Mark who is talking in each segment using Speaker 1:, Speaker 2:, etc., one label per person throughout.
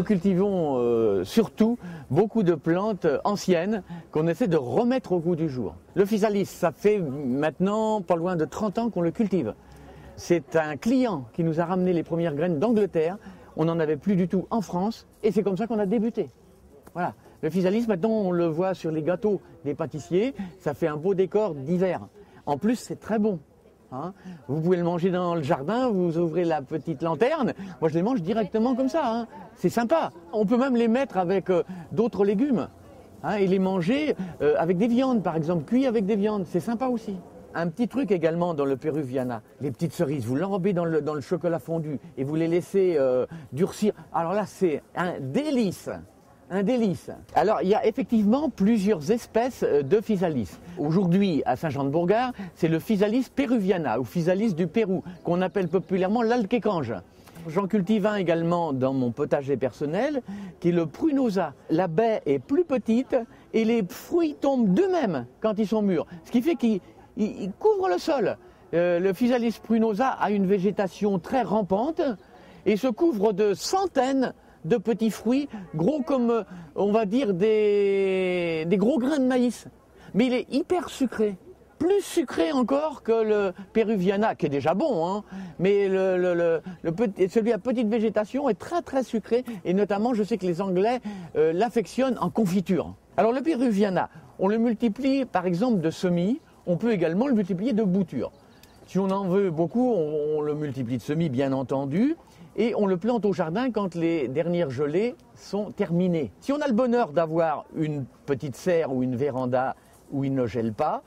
Speaker 1: Nous cultivons surtout beaucoup de plantes anciennes qu'on essaie de remettre au goût du jour. Le physalis, ça fait maintenant pas loin de 30 ans qu'on le cultive. C'est un client qui nous a ramené les premières graines d'Angleterre. On n'en avait plus du tout en France et c'est comme ça qu'on a débuté. Voilà. Le physalis, maintenant, on le voit sur les gâteaux des pâtissiers. Ça fait un beau décor d'hiver. En plus, c'est très bon. Hein. Vous pouvez le manger dans le jardin, vous ouvrez la petite lanterne. Moi, je les mange directement comme ça. Hein. C'est sympa. On peut même les mettre avec d'autres légumes. Hein, et les manger avec des viandes, par exemple, cuits avec des viandes. C'est sympa aussi. Un petit truc également dans le Péruviana, les petites cerises, vous l'enrobez dans le chocolat fondu et vous les laissez durcir. Alors là, c'est un délice. Un délice. Alors, il y a effectivement plusieurs espèces de physalis. Aujourd'hui, à Saint-Jean-de-Bourgard, c'est le physalis péruviana, ou physalis du Pérou, qu'on appelle populairement l'alquécange. J'en cultive un également dans mon potager personnel, qui est le prunosa. La baie est plus petite et les fruits tombent d'eux-mêmes quand ils sont mûrs. Ce qui fait qu'ils couvrent le sol. Le physalis prunosa a une végétation très rampante et se couvre de centaines de petits fruits, gros comme, on va dire, des gros grains de maïs. Mais il est hyper sucré. Plus sucré encore que le Péruviana, qui est déjà bon, hein. Mais celui à petite végétation est très très sucré. Et notamment, je sais que les Anglais l'affectionnent en confiture. Alors le Péruviana, on le multiplie par exemple de semis. On peut également le multiplier de boutures. Si on en veut beaucoup, on le multiplie de semis, bien entendu. Et on le plante au jardin quand les dernières gelées sont terminées. Si on a le bonheur d'avoir une petite serre ou une véranda où il ne gèle pas,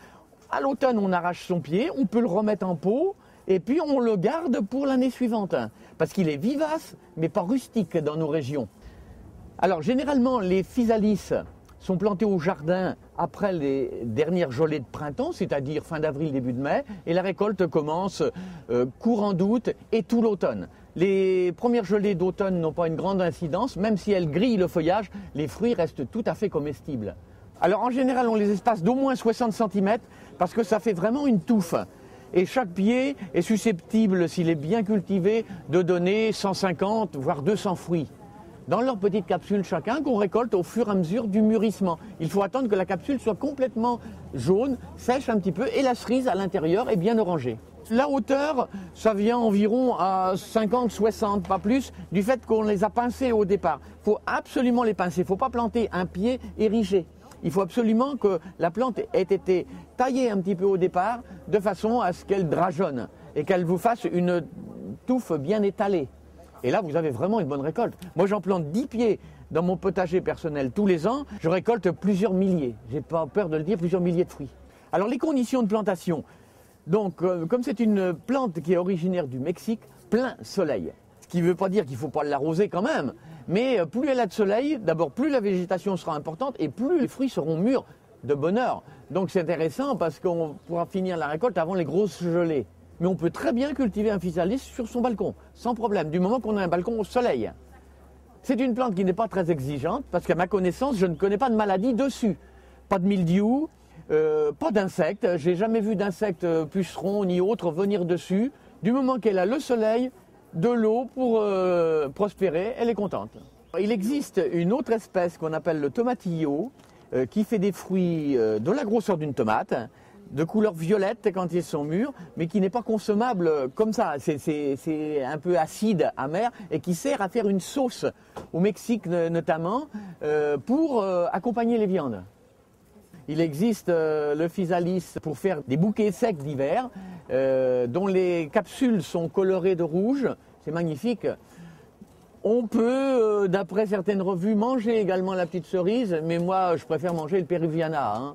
Speaker 1: à l'automne on arrache son pied, on peut le remettre en pot et puis on le garde pour l'année suivante. Parce qu'il est vivace mais pas rustique dans nos régions. Alors généralement les physalis sont plantés au jardin après les dernières gelées de printemps, c'est-à-dire fin d'avril, début de mai, et la récolte commence courant d'août et tout l'automne. Les premières gelées d'automne n'ont pas une grande incidence, même si elles grillent le feuillage, les fruits restent tout à fait comestibles. Alors en général, on les espace d'au moins 60 cm parce que ça fait vraiment une touffe. Et chaque pied est susceptible, s'il est bien cultivé, de donner 150 voire 200 fruits. Dans leurs petites capsules chacun qu'on récolte au fur et à mesure du mûrissement. Il faut attendre que la capsule soit complètement jaune, sèche un petit peu et la cerise à l'intérieur est bien orangée. La hauteur, ça vient environ à 50-60, pas plus, du fait qu'on les a pincés au départ. Il faut absolument les pincer, il ne faut pas planter un pied érigé. Il faut absolument que la plante ait été taillée un petit peu au départ, de façon à ce qu'elle drageonne et qu'elle vous fasse une touffe bien étalée. Et là, vous avez vraiment une bonne récolte. Moi, j'en plante 10 pieds dans mon potager personnel tous les ans. Je récolte plusieurs milliers, j'ai pas peur de le dire, plusieurs milliers de fruits. Alors, les conditions de plantation. Donc, comme c'est une plante qui est originaire du Mexique, plein soleil. Ce qui ne veut pas dire qu'il ne faut pas l'arroser quand même. Mais plus elle a de soleil, d'abord plus la végétation sera importante et plus les fruits seront mûrs de bonne heure. Donc c'est intéressant parce qu'on pourra finir la récolte avant les grosses gelées. Mais on peut très bien cultiver un physalis sur son balcon, sans problème, du moment qu'on a un balcon au soleil. C'est une plante qui n'est pas très exigeante, parce qu'à ma connaissance, je ne connais pas de maladie dessus. Pas de mildiou, pas d'insectes, j'ai jamais vu d'insectes pucerons ni autres venir dessus. Du moment qu'elle a le soleil, de l'eau pour prospérer, elle est contente. Il existe une autre espèce qu'on appelle le tomatillo, qui fait des fruits de la grosseur d'une tomate, de couleur violette quand ils sont mûrs, mais qui n'est pas consommable comme ça. C'est un peu acide, amer, et qui sert à faire une sauce, au Mexique notamment, pour accompagner les viandes. Il existe le physalis pour faire des bouquets secs d'hiver, dont les capsules sont colorées de rouge. C'est magnifique. On peut, d'après certaines revues, manger également la petite cerise, mais moi, je préfère manger le Péruviana. Hein.